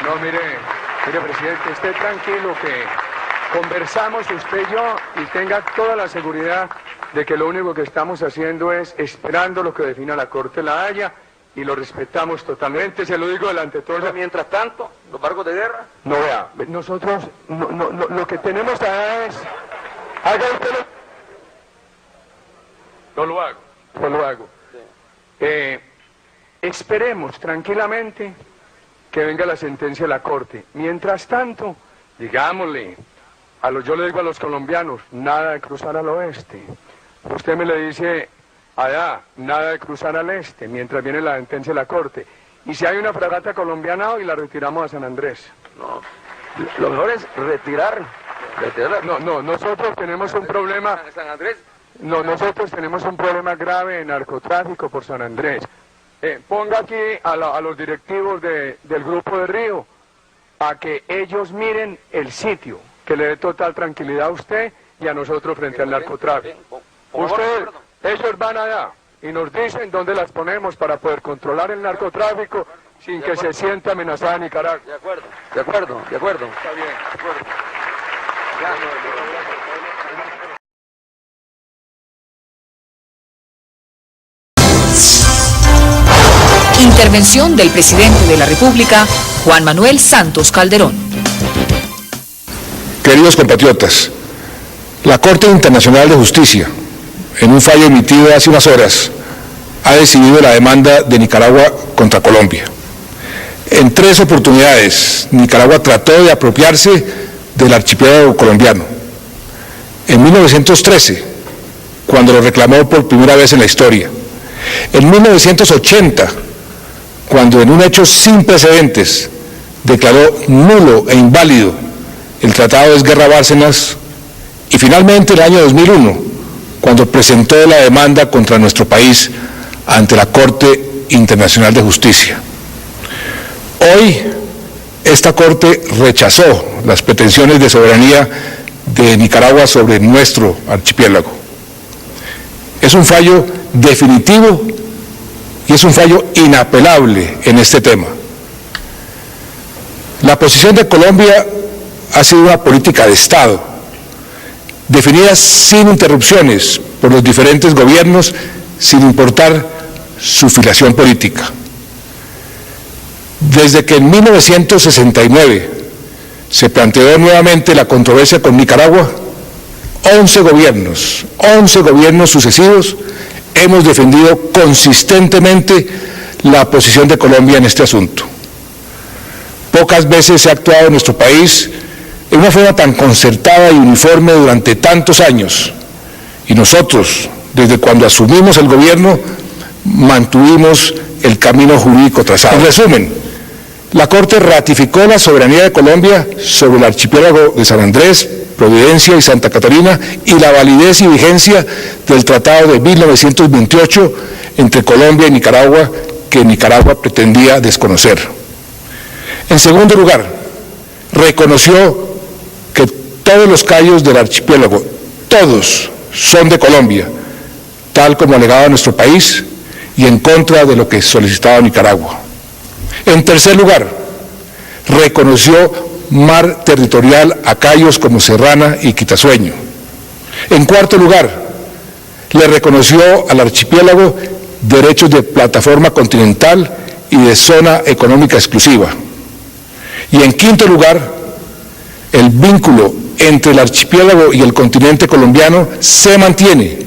No, mire, presidente, esté tranquilo que conversamos usted y yo y tenga toda la seguridad de que lo único que estamos haciendo es esperando lo que defina la Corte de La Haya y lo respetamos totalmente, se lo digo delante de todos. Pero mientras tanto, los barcos de guerra. No, vea, nosotros lo que tenemos allá es... Haga usted lo... No lo hago. Sí. Esperemos tranquilamente que venga la sentencia de la Corte. Mientras tanto, digámosle, yo le digo a los colombianos, nada de cruzar al oeste. Usted me le dice, allá, nada de cruzar al este, mientras viene la sentencia de la Corte. Y si hay una fragata colombiana hoy, la retiramos a San Andrés. No, lo mejor es retirar. No, nosotros tenemos un problema... ¿San Andrés? No, nosotros tenemos un problema grave de narcotráfico por San Andrés. Ponga aquí a los directivos del Grupo de Río a que ellos miren el sitio, que le dé total tranquilidad a usted y a nosotros frente al narcotráfico. Ellos van allá y nos dicen dónde las ponemos para poder controlar el narcotráfico sin que se sienta amenazada Nicaragua. De acuerdo. Está bien, de acuerdo. Intervención del presidente de la República, Juan Manuel Santos Calderón. Queridos compatriotas, la Corte Internacional de Justicia, en un fallo emitido hace unas horas, ha decidido la demanda de Nicaragua contra Colombia. En 3 oportunidades, Nicaragua trató de apropiarse del archipiélago colombiano. En 1913, cuando lo reclamó por primera vez en la historia. En 1980, cuando en un hecho sin precedentes declaró nulo e inválido el Tratado de Esguerra-Bárcenas, y finalmente en el año 2001, cuando presentó la demanda contra nuestro país ante la Corte Internacional de Justicia. Hoy, esta Corte rechazó las pretensiones de soberanía de Nicaragua sobre nuestro archipiélago. Es un fallo definitivo y es un fallo inapelable en este tema. La posición de Colombia ha sido una política de Estado, definida sin interrupciones por los diferentes gobiernos, sin importar su filiación política. Desde que en 1969 se planteó nuevamente la controversia con Nicaragua, 11 gobiernos sucesivos hemos defendido consistentemente la posición de Colombia en este asunto. Pocas veces se ha actuado en nuestro país de una forma tan concertada y uniforme durante tantos años, y nosotros, desde cuando asumimos el gobierno, mantuvimos el camino jurídico trazado. En resumen, la Corte ratificó la soberanía de Colombia sobre el archipiélago de San Andrés, Providencia y Santa Catarina y la validez y vigencia del Tratado de 1928 entre Colombia y Nicaragua, que Nicaragua pretendía desconocer. En segundo lugar, reconoció que todos los cayos del archipiélago, todos son de Colombia, tal como alegaba nuestro país y en contra de lo que solicitaba Nicaragua. En tercer lugar, reconoció mar territorial a cayos como Serrana y Quitasueño. En cuarto lugar, le reconoció al archipiélago derechos de plataforma continental y de zona económica exclusiva. Y en quinto lugar, el vínculo entre el archipiélago y el continente colombiano se mantiene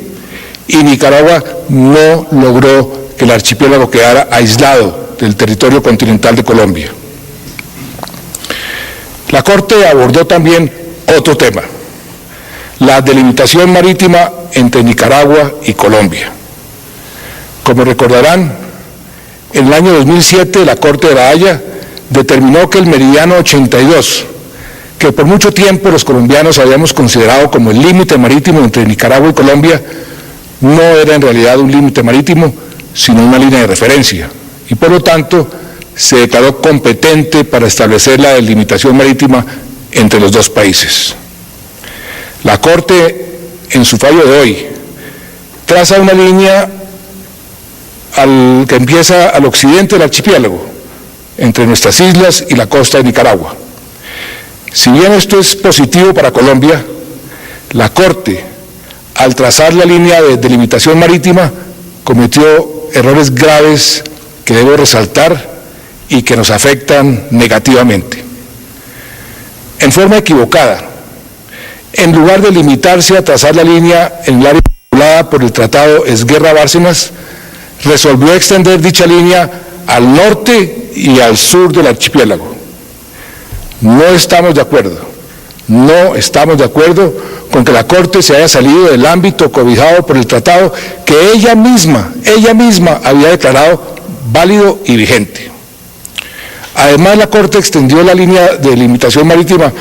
y Nicaragua no logró que el archipiélago quedara aislado del territorio continental de Colombia. La Corte abordó también otro tema, la delimitación marítima entre Nicaragua y Colombia. Como recordarán, en el año 2007 la Corte de La Haya determinó que el meridiano 82, que por mucho tiempo los colombianos habíamos considerado como el límite marítimo entre Nicaragua y Colombia, no era en realidad un límite marítimo, sino una línea de referencia, y por lo tanto se declaró competente para establecer la delimitación marítima entre los dos países. La Corte, en su fallo de hoy, traza una línea que empieza al occidente del archipiélago, entre nuestras islas y la costa de Nicaragua. Si bien esto es positivo para Colombia, la Corte, al trazar la línea de delimitación marítima, cometió errores graves que debo resaltar y que nos afectan negativamente. En forma equivocada, en lugar de limitarse a trazar la línea en el área vinculada por el Tratado Esguerra-Bárcenas, resolvió extender dicha línea al norte y al sur del archipiélago. No estamos de acuerdo con que la Corte se haya salido del ámbito cobijado por el tratado que ella misma había declarado válido y vigente. Además, la Corte extendió la línea de limitación marítima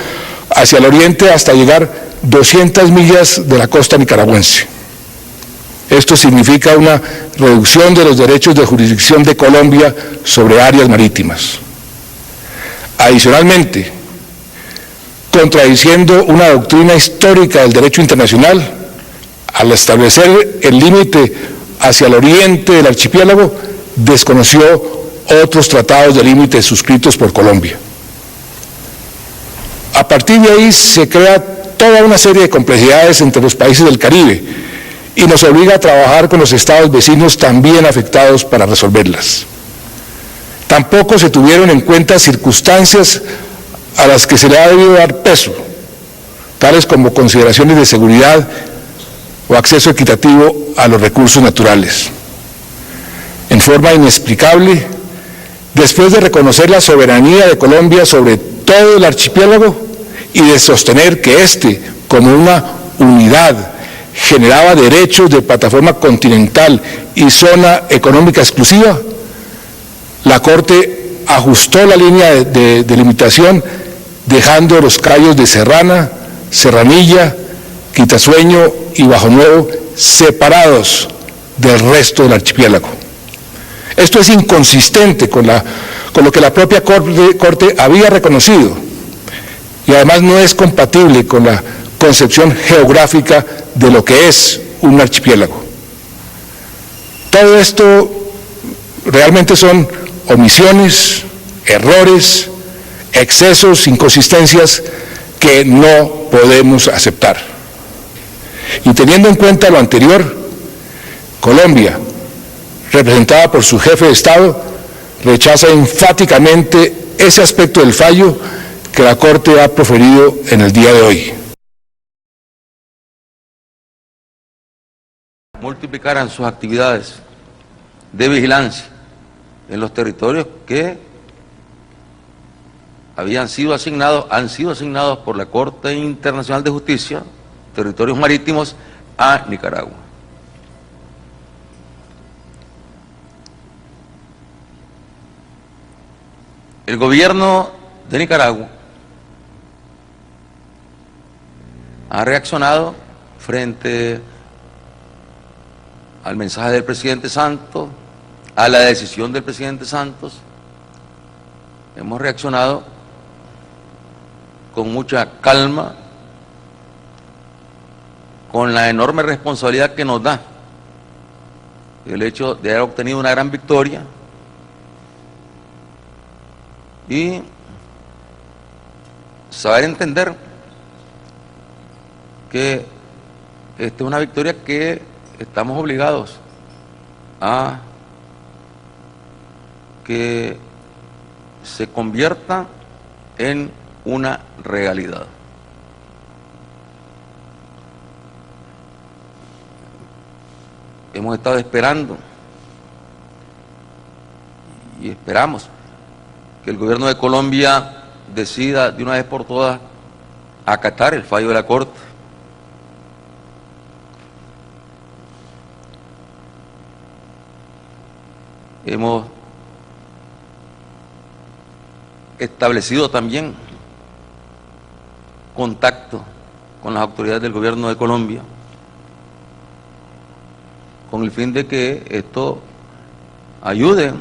hacia el oriente hasta llegar 200 millas de la costa nicaragüense. Esto significa una reducción de los derechos de jurisdicción de Colombia sobre áreas marítimas. Adicionalmente, contradiciendo una doctrina histórica del derecho internacional, al establecer el límite hacia el oriente del archipiélago, desconoció otros tratados de límite suscritos por Colombia. A partir de ahí se crea toda una serie de complejidades entre los países del Caribe y nos obliga a trabajar con los estados vecinos también afectados para resolverlas. Tampoco se tuvieron en cuenta circunstancias a las que se le ha debido dar peso, tales como consideraciones de seguridad o acceso equitativo a los recursos naturales. En forma inexplicable, después de reconocer la soberanía de Colombia sobre todo el archipiélago y de sostener que éste, como una unidad, generaba derechos de plataforma continental y zona económica exclusiva, la Corte ajustó la línea de delimitación dejando los cayos de Serrana, Serranilla, Quitasueño y Bajo Nuevo separados del resto del archipiélago. Esto es inconsistente con lo que la propia Corte había reconocido y además no es compatible con la concepción geográfica de lo que es un archipiélago. Todo esto realmente son omisiones, errores, excesos, inconsistencias que no podemos aceptar. Y teniendo en cuenta lo anterior, Colombia, representada por su jefe de Estado, rechaza enfáticamente ese aspecto del fallo que la Corte ha proferido en el día de hoy. Multiplicaran sus actividades de vigilancia en los territorios que han sido asignados por la Corte Internacional de Justicia, territorios marítimos, a Nicaragua. El gobierno de Nicaragua ha reaccionado frente al mensaje del presidente Santos, a la decisión del presidente Santos. Hemos reaccionado con mucha calma, con la enorme responsabilidad que nos da el hecho de haber obtenido una gran victoria y saber entender que esta es una victoria que estamos obligados a que se convierta en una realidad. Hemos estado esperando y esperamos que el gobierno de Colombia decida de una vez por todas acatar el fallo de la Corte. Hemos establecido también contacto con las autoridades del gobierno de Colombia con el fin de que esto ayude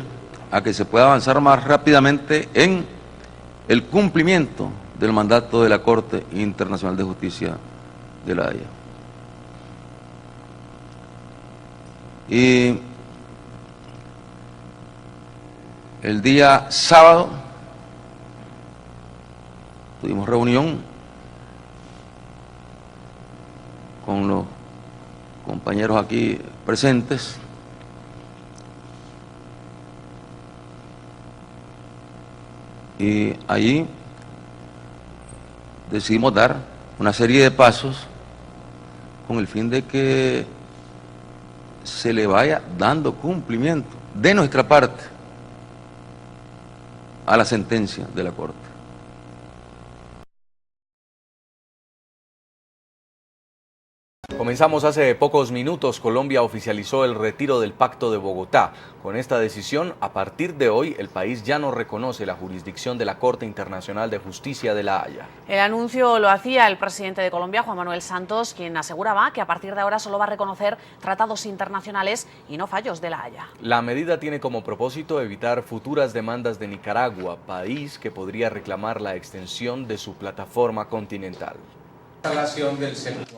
a que se pueda avanzar más rápidamente en el cumplimiento del mandato de la Corte Internacional de Justicia de La Haya. Y El día sábado tuvimos reunión con los compañeros aquí presentes y allí decidimos dar una serie de pasos con el fin de que se le vaya dando cumplimiento de nuestra parte a la sentencia de la Corte. Comenzamos hace pocos minutos. Colombia oficializó el retiro del Pacto de Bogotá. Con esta decisión, a partir de hoy, el país ya no reconoce la jurisdicción de la Corte Internacional de Justicia de La Haya. El anuncio lo hacía el presidente de Colombia, Juan Manuel Santos, quien aseguraba que a partir de ahora solo va a reconocer tratados internacionales y no fallos de La Haya. La medida tiene como propósito evitar futuras demandas de Nicaragua, país que podría reclamar la extensión de su plataforma continental.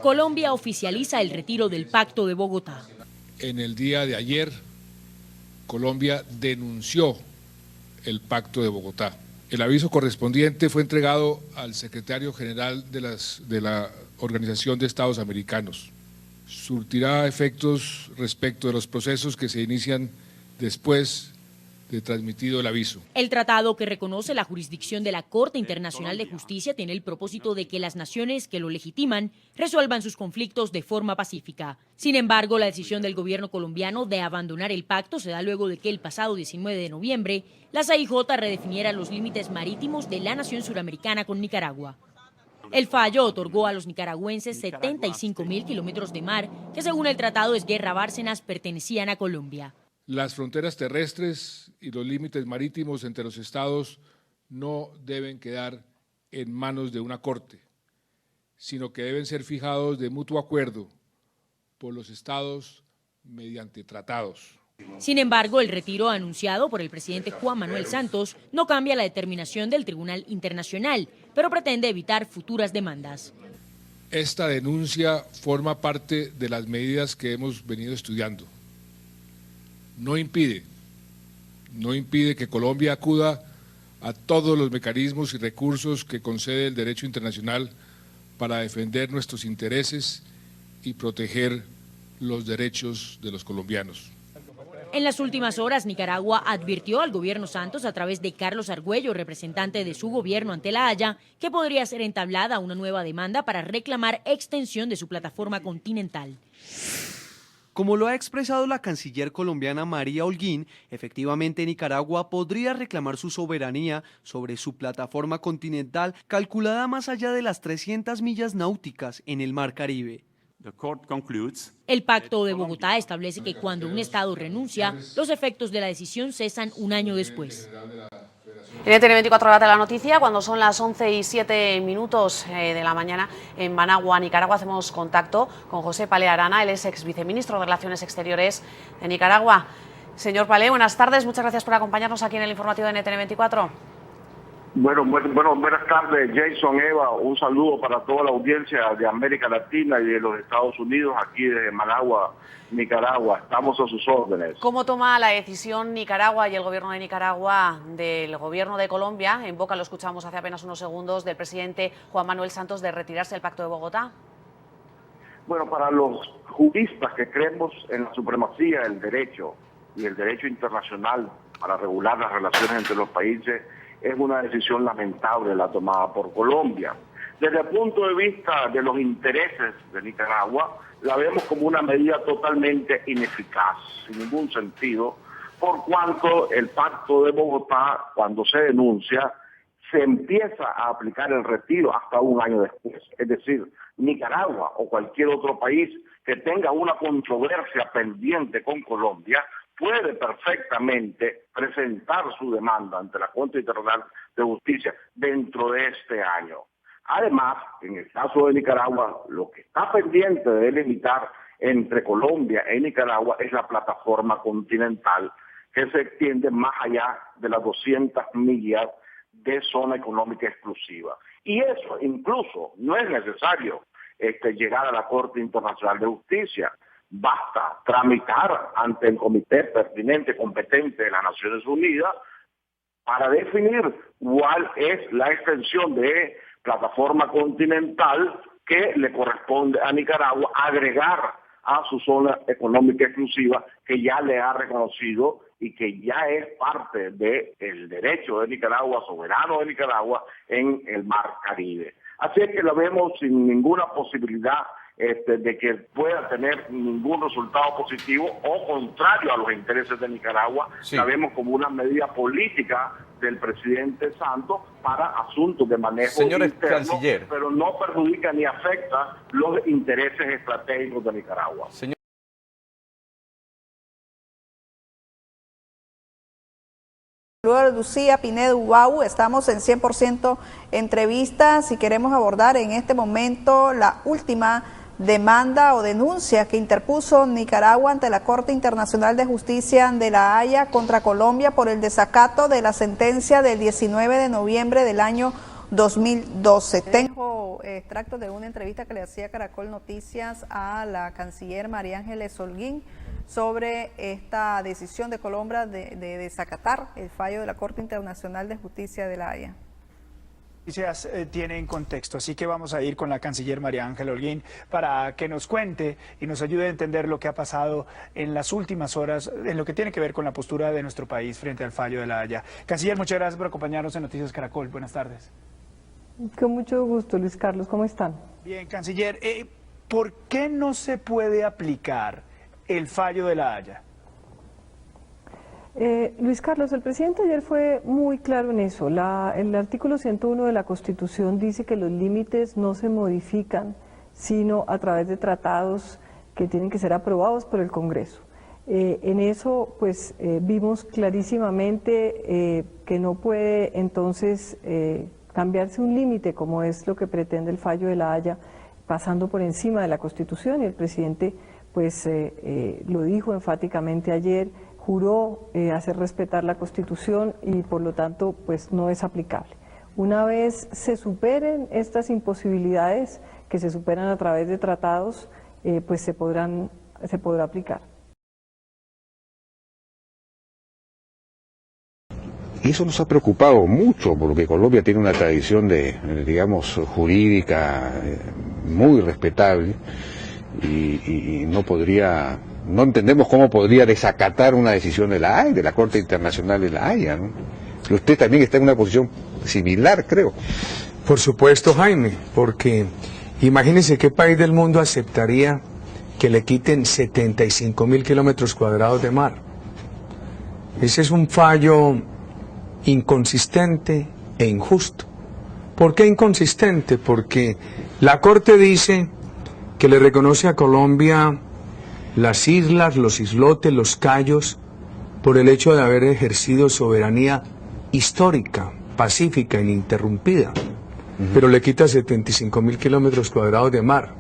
Colombia oficializa el retiro del Pacto de Bogotá. En el día de ayer, Colombia denunció el Pacto de Bogotá. El aviso correspondiente fue entregado al secretario general de la Organización de Estados Americanos. Surtirá efectos respecto de los procesos que se inician después de transmitido el aviso. El tratado que reconoce la jurisdicción de la Corte Internacional de Justicia tiene el propósito de que las naciones que lo legitiman resuelvan sus conflictos de forma pacífica. Sin embargo, la decisión del gobierno colombiano de abandonar el pacto se da luego de que el pasado 19 de noviembre la CIJ redefiniera los límites marítimos de la nación suramericana con Nicaragua. El fallo otorgó a los nicaragüenses 75.000 kilómetros de mar que, según el tratado de Esguerra Bárcenas, pertenecían a Colombia. Las fronteras terrestres y los límites marítimos entre los estados no deben quedar en manos de una corte, sino que deben ser fijados de mutuo acuerdo por los estados mediante tratados. Sin embargo, el retiro anunciado por el presidente Juan Manuel Santos no cambia la determinación del Tribunal Internacional, pero pretende evitar futuras demandas. Esta denuncia forma parte de las medidas que hemos venido estudiando. No impide que Colombia acuda a todos los mecanismos y recursos que concede el derecho internacional para defender nuestros intereses y proteger los derechos de los colombianos. En las últimas horas, Nicaragua advirtió al gobierno Santos a través de Carlos Argüello, representante de su gobierno ante La Haya, que podría ser entablada una nueva demanda para reclamar extensión de su plataforma continental. Como lo ha expresado la canciller colombiana María Holguín, efectivamente Nicaragua podría reclamar su soberanía sobre su plataforma continental calculada más allá de las 300 millas náuticas en el Mar Caribe. El Pacto de Bogotá establece que cuando un Estado renuncia, los efectos de la decisión cesan un año después. En NTN 24 horas de la noticia, cuando son las 11:07 de la mañana en Managua, Nicaragua, hacemos contacto con José Palé Arana, él es ex viceministro de Relaciones Exteriores de Nicaragua. Señor Palé, buenas tardes, muchas gracias por acompañarnos aquí en el informativo de NTN 24. Bueno, buenas tardes, Jason, Eva, un saludo para toda la audiencia de América Latina y de los Estados Unidos, aquí desde Managua, Nicaragua. Estamos a sus órdenes. ¿Cómo toma la decisión Nicaragua y el gobierno de Nicaragua del gobierno de Colombia, en boca, lo escuchamos hace apenas unos segundos, del presidente Juan Manuel Santos, de retirarse del Pacto de Bogotá? Bueno, para los juristas que creemos en la supremacía del derecho y el derecho internacional para regular las relaciones entre los países, es una decisión lamentable la tomada por Colombia. Desde el punto de vista de los intereses de Nicaragua, la vemos como una medida totalmente ineficaz, sin ningún sentido, por cuanto el Pacto de Bogotá, cuando se denuncia, se empieza a aplicar el retiro hasta un año después. Es decir, Nicaragua o cualquier otro país que tenga una controversia pendiente con Colombia puede perfectamente presentar su demanda ante la Corte Internacional de Justicia dentro de este año. Además, en el caso de Nicaragua, lo que está pendiente de delimitar entre Colombia y Nicaragua es la plataforma continental que se extiende más allá de las 200 millas de zona económica exclusiva. Y eso incluso no es necesario llegar a la Corte Internacional de Justicia. Basta tramitar ante el comité pertinente competente de las Naciones Unidas para definir cuál es la extensión de plataforma continental que le corresponde a Nicaragua agregar a su zona económica exclusiva, que ya le ha reconocido y que ya es parte del derecho de Nicaragua, soberano de Nicaragua, en el Mar Caribe. Así es que lo vemos sin ninguna posibilidad de que pueda tener ningún resultado positivo o contrario a los intereses de Nicaragua. Sí. La vemos como una medida política del presidente Santos para asuntos de manejo Señor interno, canciller, pero no perjudica ni afecta los intereses estratégicos de Nicaragua. señor Lucía Pinedo Ubahu, estamos en 100% entrevistas y queremos abordar en este momento la última demanda o denuncia que interpuso Nicaragua ante la Corte Internacional de Justicia de La Haya contra Colombia por el desacato de la sentencia del 19 de noviembre del año 2012. Tengo extractos de una entrevista que le hacía Caracol Noticias a la canciller María Ángeles Holguín sobre esta decisión de Colombia de desacatar el fallo de la Corte Internacional de Justicia de La Haya. Tiene en contexto, así que vamos a ir con la canciller María Ángela Holguín para que nos cuente y nos ayude a entender lo que ha pasado en las últimas horas en lo que tiene que ver con la postura de nuestro país frente al fallo de La Haya. Canciller, muchas gracias por acompañarnos en Noticias Caracol. Buenas tardes. Con mucho gusto, Luis Carlos. ¿Cómo están? Bien, canciller, ¿por qué no se puede aplicar el fallo de La Haya? Luis Carlos, el presidente ayer fue muy claro en eso. El artículo 101 de la Constitución dice que los límites no se modifican sino a través de tratados que tienen que ser aprobados por el Congreso. En eso pues vimos clarísimamente que no puede entonces cambiarse un límite como es lo que pretende el fallo de La Haya, pasando por encima de la Constitución, y el presidente pues lo dijo enfáticamente ayer, juró hacer respetar la Constitución y por lo tanto pues no es aplicable. Una vez se superen estas imposibilidades que se superan a través de tratados, pues se podrá aplicar. Y eso nos ha preocupado mucho porque Colombia tiene una tradición digamos, jurídica muy respetable y no entendemos cómo podría desacatar una decisión de la Haya, de la Corte Internacional de La Haya, ¿no? Y usted también está en una posición similar, creo. Por supuesto, Jaime, porque imagínense qué país del mundo aceptaría que le quiten 75.000 kilómetros cuadrados de mar. Ese es un fallo inconsistente e injusto. ¿Por qué inconsistente? Porque la Corte dice que le reconoce a Colombia las islas, los islotes, los cayos, por el hecho de haber ejercido soberanía histórica, pacífica, ininterrumpida. Pero le quita 75.000 kilómetros cuadrados de mar,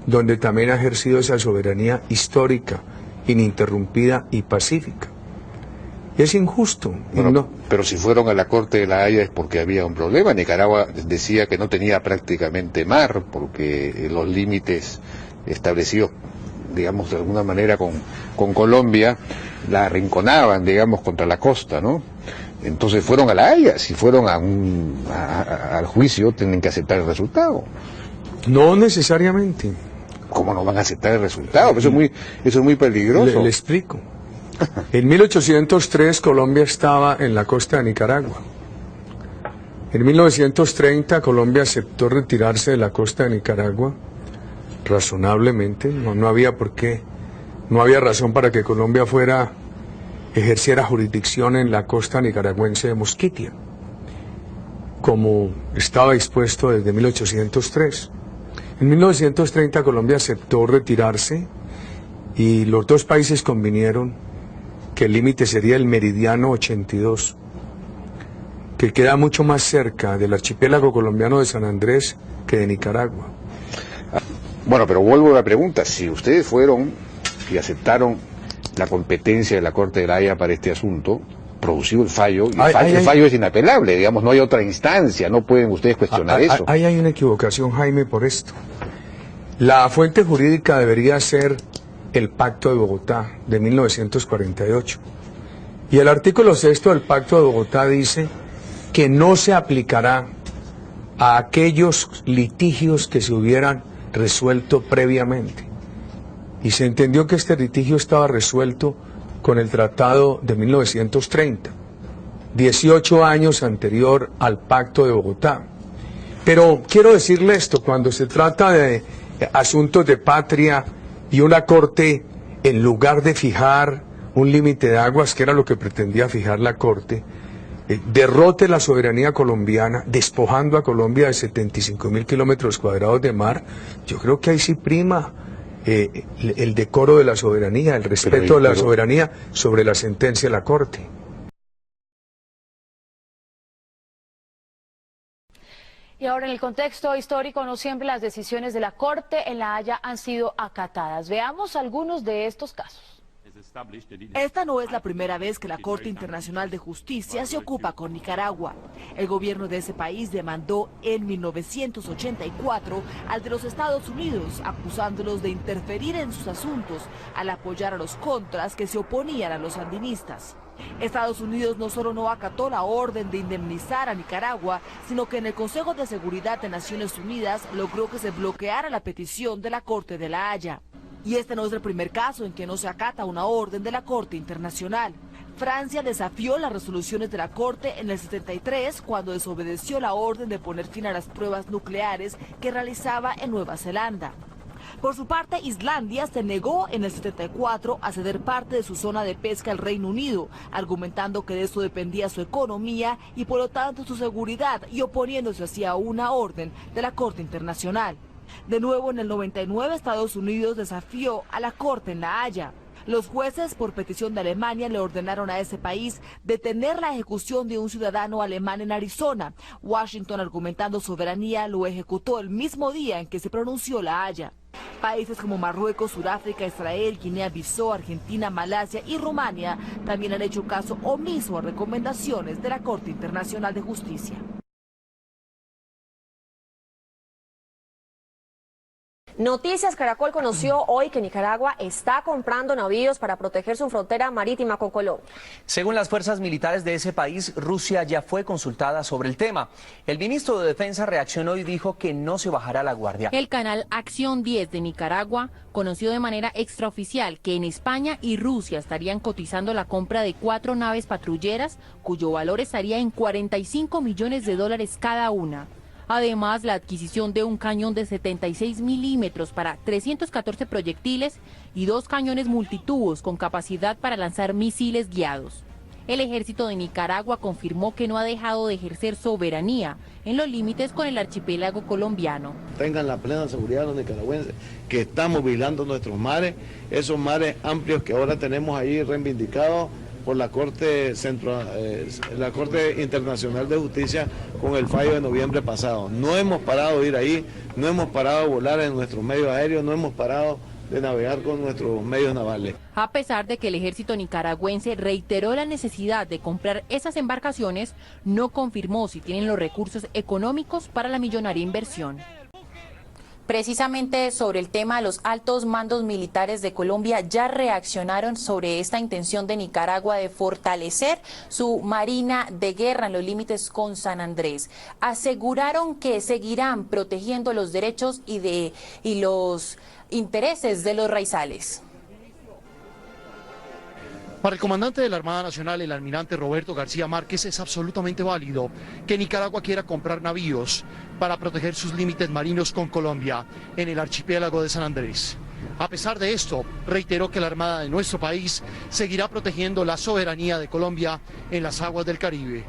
donde también ha ejercido esa soberanía histórica, ininterrumpida y pacífica. Y es injusto. Bueno, no. Pero si fueron a la Corte de La Haya es porque había un problema. Nicaragua decía que no tenía prácticamente mar, porque los límites establecidos, digamos, de alguna manera con Colombia, la arrinconaban, digamos, contra la costa, ¿no? Entonces fueron a La Haya. Si fueron al juicio, tienen que aceptar el resultado. No necesariamente. ¿Cómo no van a aceptar el resultado? Eso es muy peligroso. Le explico. En 1803 Colombia estaba en la costa de Nicaragua. En 1930 Colombia aceptó retirarse de la costa de Nicaragua, razonablemente, no había por qué, no había razón para que Colombia ejerciera jurisdicción en la costa nicaragüense de Mosquitia, como estaba dispuesto desde 1803. En 1930 Colombia aceptó retirarse y los dos países convinieron que el límite sería el meridiano 82, que queda mucho más cerca del archipiélago colombiano de San Andrés que de Nicaragua. Bueno, pero vuelvo a la pregunta, si ustedes fueron y aceptaron la competencia de la Corte de La Haya para este asunto, producido el fallo, y el fallo es inapelable, digamos, no hay otra instancia, no pueden ustedes cuestionar eso. Ahí hay una equivocación, Jaime, por esto. La fuente jurídica debería ser el Pacto de Bogotá de 1948. Y el artículo 6 del Pacto de Bogotá dice que no se aplicará a aquellos litigios que se hubieran resuelto previamente. Y se entendió que este litigio estaba resuelto con el Tratado de 1930, 18 años anterior al Pacto de Bogotá. Pero quiero decirle esto, cuando se trata de asuntos de patria y una corte, en lugar de fijar un límite de aguas, que era lo que pretendía fijar la corte, derrote la soberanía colombiana, despojando a Colombia de 75.000 kilómetros cuadrados de mar, yo creo que ahí sí prima el decoro de la soberanía, el respeto de la soberanía sobre la sentencia de la corte. Y ahora, en el contexto histórico, no siempre las decisiones de la Corte en La Haya han sido acatadas. Veamos algunos de estos casos. Esta no es la primera vez que la Corte Internacional de Justicia se ocupa con Nicaragua. El gobierno de ese país demandó en 1984 al de los Estados Unidos, acusándolos de interferir en sus asuntos al apoyar a los contras que se oponían a los sandinistas. Estados Unidos no solo no acató la orden de indemnizar a Nicaragua, sino que en el Consejo de Seguridad de Naciones Unidas logró que se bloqueara la petición de la Corte de La Haya. Y este no es el primer caso en que no se acata una orden de la Corte Internacional. Francia desafió las resoluciones de la Corte en el 73 cuando desobedeció la orden de poner fin a las pruebas nucleares que realizaba en Nueva Zelanda. Por su parte, Islandia se negó en el 74 a ceder parte de su zona de pesca al Reino Unido, argumentando que de eso dependía su economía y por lo tanto su seguridad, y oponiéndose así a una orden de la Corte Internacional. De nuevo, en el 99, Estados Unidos desafió a la Corte en La Haya. Los jueces, por petición de Alemania, le ordenaron a ese país detener la ejecución de un ciudadano alemán en Arizona. Washington, argumentando soberanía, lo ejecutó el mismo día en que se pronunció La Haya. Países como Marruecos, Sudáfrica, Israel, Guinea-Bissau, Argentina, Malasia y Rumania también han hecho caso omiso a recomendaciones de la Corte Internacional de Justicia. Noticias Caracol conoció hoy que Nicaragua está comprando navíos para proteger su frontera marítima con Colombia. Según las fuerzas militares de ese país, Rusia ya fue consultada sobre el tema. El ministro de Defensa reaccionó y dijo que no se bajará la guardia. El canal Acción 10 de Nicaragua conoció de manera extraoficial que en España y Rusia estarían cotizando la compra de 4 naves patrulleras, cuyo valor estaría en $45 millones cada una. Además, la adquisición de un cañón de 76 milímetros para 314 proyectiles y 2 cañones multitubos con capacidad para lanzar misiles guiados. El ejército de Nicaragua confirmó que no ha dejado de ejercer soberanía en los límites con el archipiélago colombiano. Tengan la plena seguridad los nicaragüenses que estamos vigilando nuestros mares, esos mares amplios que ahora tenemos ahí reivindicados por la Corte Internacional de Justicia con el fallo de noviembre pasado. No hemos parado de ir ahí, no hemos parado de volar en nuestros medios aéreos, no hemos parado de navegar con nuestros medios navales. A pesar de que el ejército nicaragüense reiteró la necesidad de comprar esas embarcaciones, no confirmó si tienen los recursos económicos para la millonaria inversión. Precisamente sobre el tema, los altos mandos militares de Colombia ya reaccionaron sobre esta intención de Nicaragua de fortalecer su marina de guerra en los límites con San Andrés. Aseguraron que seguirán protegiendo los derechos y los intereses de los raizales. Para el comandante de la Armada Nacional, el almirante Roberto García Márquez, es absolutamente válido que Nicaragua quiera comprar navíos para proteger sus límites marinos con Colombia en el archipiélago de San Andrés. A pesar de esto, reiteró que la Armada de nuestro país seguirá protegiendo la soberanía de Colombia en las aguas del Caribe.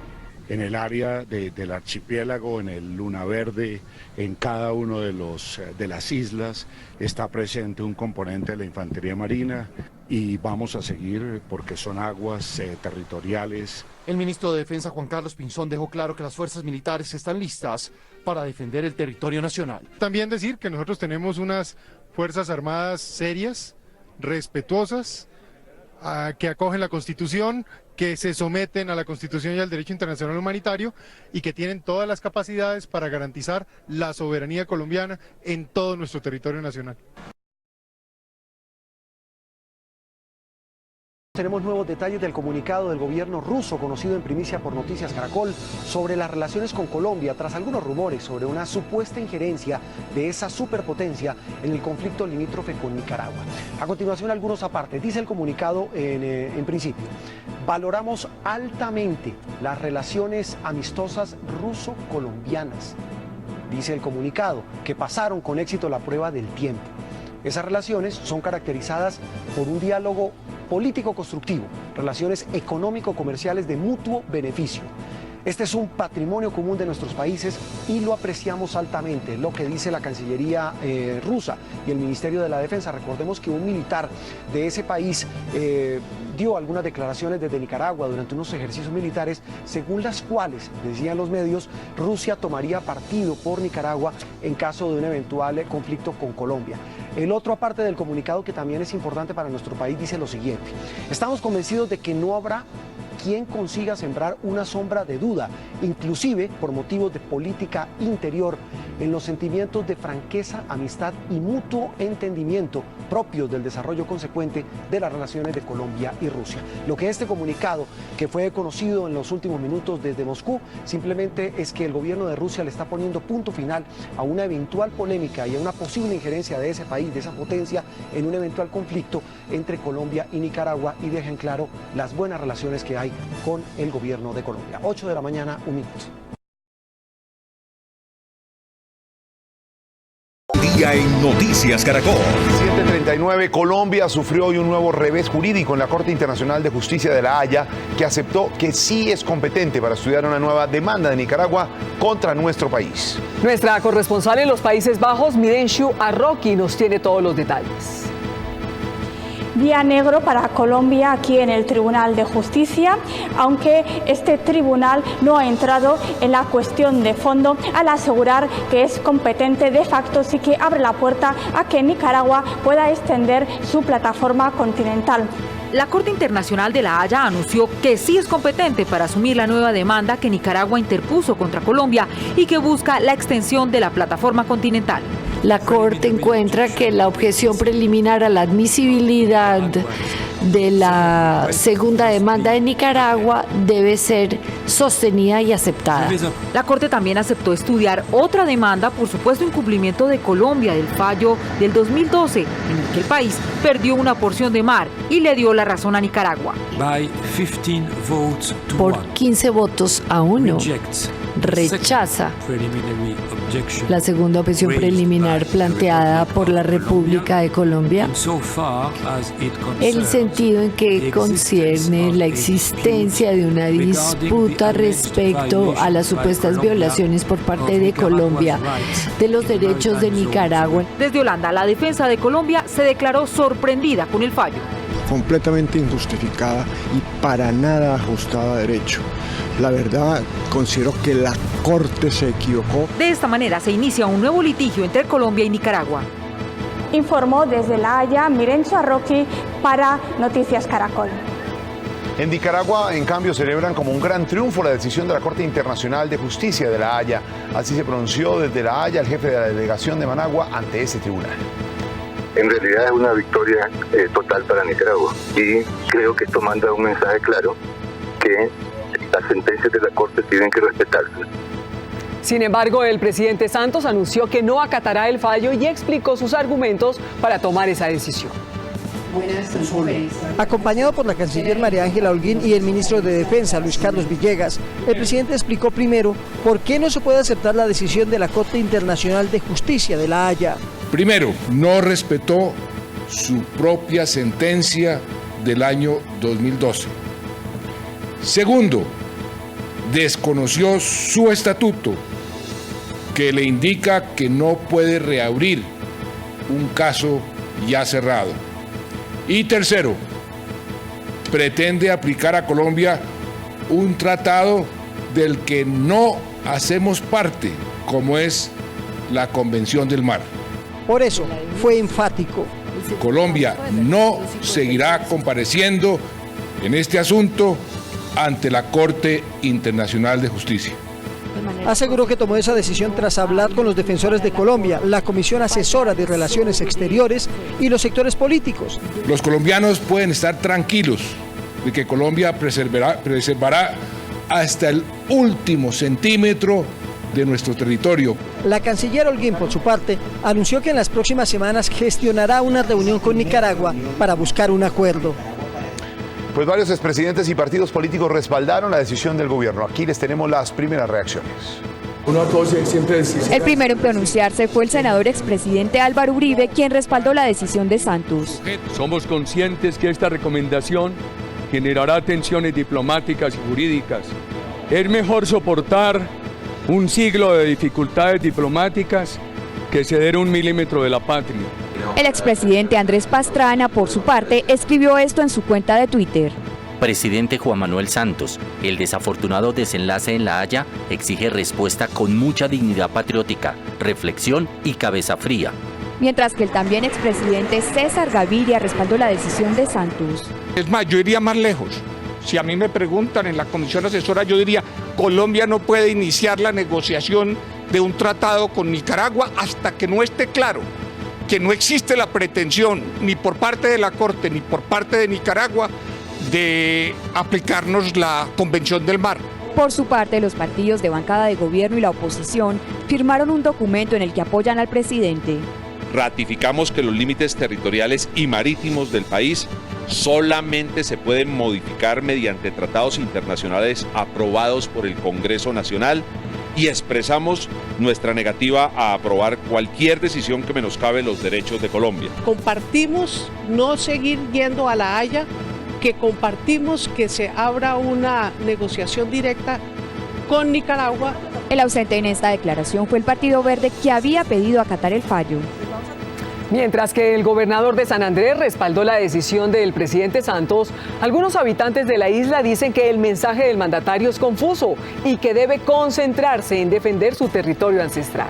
En el área del archipiélago, en el Luna Verde, en cada uno de las islas está presente un componente de la infantería marina y vamos a seguir porque son aguas territoriales. El ministro de Defensa, Juan Carlos Pinzón, dejó claro que las fuerzas militares están listas para defender el territorio nacional. También decir que nosotros tenemos unas fuerzas armadas serias, respetuosas, que acogen la Constitución, que se someten a la Constitución y al derecho internacional humanitario y que tienen todas las capacidades para garantizar la soberanía colombiana en todo nuestro territorio nacional. Tenemos nuevos detalles del comunicado del gobierno ruso, conocido en primicia por Noticias Caracol, sobre las relaciones con Colombia, tras algunos rumores sobre una supuesta injerencia de esa superpotencia en el conflicto limítrofe con Nicaragua. A continuación, algunos apartes. Dice el comunicado en principio: valoramos altamente las relaciones amistosas ruso-colombianas. Dice el comunicado que pasaron con éxito la prueba del tiempo. Esas relaciones son caracterizadas por un diálogo político constructivo, relaciones económico-comerciales de mutuo beneficio. Este es un patrimonio común de nuestros países y lo apreciamos altamente, lo que dice la Cancillería rusa y el Ministerio de la Defensa. Recordemos que un militar de ese país dio algunas declaraciones desde Nicaragua durante unos ejercicios militares, según las cuales, decían los medios, Rusia tomaría partido por Nicaragua en caso de un eventual conflicto con Colombia. El otro aparte del comunicado, que también es importante para nuestro país, dice lo siguiente: estamos convencidos de que no habrá quien consiga sembrar una sombra de duda, inclusive por motivos de política interior, en los sentimientos de franqueza, amistad y mutuo entendimiento propios del desarrollo consecuente de las relaciones de Colombia y Rusia. Lo que este comunicado, que fue conocido en los últimos minutos desde Moscú, simplemente es que el gobierno de Rusia le está poniendo punto final a una eventual polémica y a una posible injerencia de ese país, de esa potencia, en un eventual conflicto entre Colombia y Nicaragua, y dejen claro las buenas relaciones que hay con el gobierno de Colombia. 8 de la mañana, 1 minuto. Día en Noticias Caracol. 7:39, Colombia sufrió hoy un nuevo revés jurídico en la Corte Internacional de Justicia de La Haya, que aceptó que sí es competente para estudiar una nueva demanda de Nicaragua contra nuestro país. Nuestra corresponsal en los Países Bajos, Mirenshu Arroqui, nos tiene todos los detalles. Día negro para Colombia aquí en el Tribunal de Justicia, aunque este tribunal no ha entrado en la cuestión de fondo al asegurar que es competente de facto, sí que abre la puerta a que Nicaragua pueda extender su plataforma continental. La Corte Internacional de La Haya anunció que sí es competente para asumir la nueva demanda que Nicaragua interpuso contra Colombia y que busca la extensión de la plataforma continental. La Corte encuentra que la objeción preliminar a la admisibilidad de la segunda demanda de Nicaragua debe ser sostenida y aceptada. La Corte también aceptó estudiar otra demanda por supuesto incumplimiento de Colombia del fallo del 2012, en el que el país perdió una porción de mar y le dio la razón a Nicaragua. Por 15 votos a 1, rechaza la segunda objeción preliminar planteada por la República de Colombia, el sentido en que concierne la existencia de una disputa respecto a las supuestas violaciones por parte de Colombia de los derechos de Nicaragua. Desde Holanda, la defensa de Colombia se declaró sorprendida con el fallo. Completamente injustificada y para nada ajustada a derecho. La verdad, considero que la Corte se equivocó. De esta manera se inicia un nuevo litigio entre Colombia y Nicaragua. Informó desde La Haya Mirenshu Arroqui para Noticias Caracol. En Nicaragua, en cambio, celebran como un gran triunfo la decisión de la Corte Internacional de Justicia de La Haya. Así se pronunció desde La Haya el jefe de la delegación de Managua ante ese tribunal. En realidad es una victoria total para Nicaragua y creo que esto manda un mensaje claro que las sentencias de la Corte tienen que respetarse. Sin embargo, el presidente Santos anunció que no acatará el fallo y explicó sus argumentos para tomar esa decisión. Acompañado por la canciller María Ángela Holguín y el ministro de Defensa, Luis Carlos Villegas, el presidente explicó primero por qué no se puede aceptar la decisión de la Corte Internacional de Justicia de La Haya. Primero, no respetó su propia sentencia del año 2012. Segundo, desconoció su estatuto, que le indica que no puede reabrir un caso ya cerrado. Y tercero, pretende aplicar a Colombia un tratado del que no hacemos parte, como es la Convención del Mar. Por eso fue enfático. Colombia no seguirá compareciendo en este asunto ante la Corte Internacional de Justicia. Aseguró que tomó esa decisión tras hablar con los defensores de Colombia, la Comisión Asesora de Relaciones Exteriores y los sectores políticos. Los colombianos pueden estar tranquilos de que Colombia preservará hasta el último centímetro de nuestro territorio. La canciller Holguín, por su parte, anunció que en las próximas semanas gestionará una reunión con Nicaragua para buscar un acuerdo. Pues varios expresidentes y partidos políticos respaldaron la decisión del gobierno. Aquí les tenemos las primeras reacciones. El primero en pronunciarse fue el senador expresidente Álvaro Uribe, quien respaldó la decisión de Santos. Somos conscientes que esta recomendación generará tensiones diplomáticas y jurídicas. Es mejor soportar un siglo de dificultades diplomáticas que ceder 1 milímetro de la patria. El expresidente Andrés Pastrana, por su parte, escribió esto en su cuenta de Twitter. Presidente Juan Manuel Santos, el desafortunado desenlace en La Haya exige respuesta con mucha dignidad patriótica, reflexión y cabeza fría. Mientras que el también expresidente César Gaviria respaldó la decisión de Santos. Es más, yo iría más lejos. Si a mí me preguntan en la comisión asesora, yo diría, Colombia no puede iniciar la negociación de un tratado con Nicaragua hasta que no esté claro que no existe la pretensión ni por parte de la Corte ni por parte de Nicaragua de aplicarnos la Convención del Mar. Por su parte, los partidos de bancada de gobierno y la oposición firmaron un documento en el que apoyan al presidente. Ratificamos que los límites territoriales y marítimos del país solamente se pueden modificar mediante tratados internacionales aprobados por el Congreso Nacional y expresamos nuestra negativa a aprobar cualquier decisión que menoscabe los derechos de Colombia. Compartimos no seguir yendo a La Haya, que compartimos que se abra una negociación directa con Nicaragua. El ausente en esta declaración fue el Partido Verde, que había pedido acatar el fallo. Mientras que el gobernador de San Andrés respaldó la decisión del presidente Santos, algunos habitantes de la isla dicen que el mensaje del mandatario es confuso y que debe concentrarse en defender su territorio ancestral.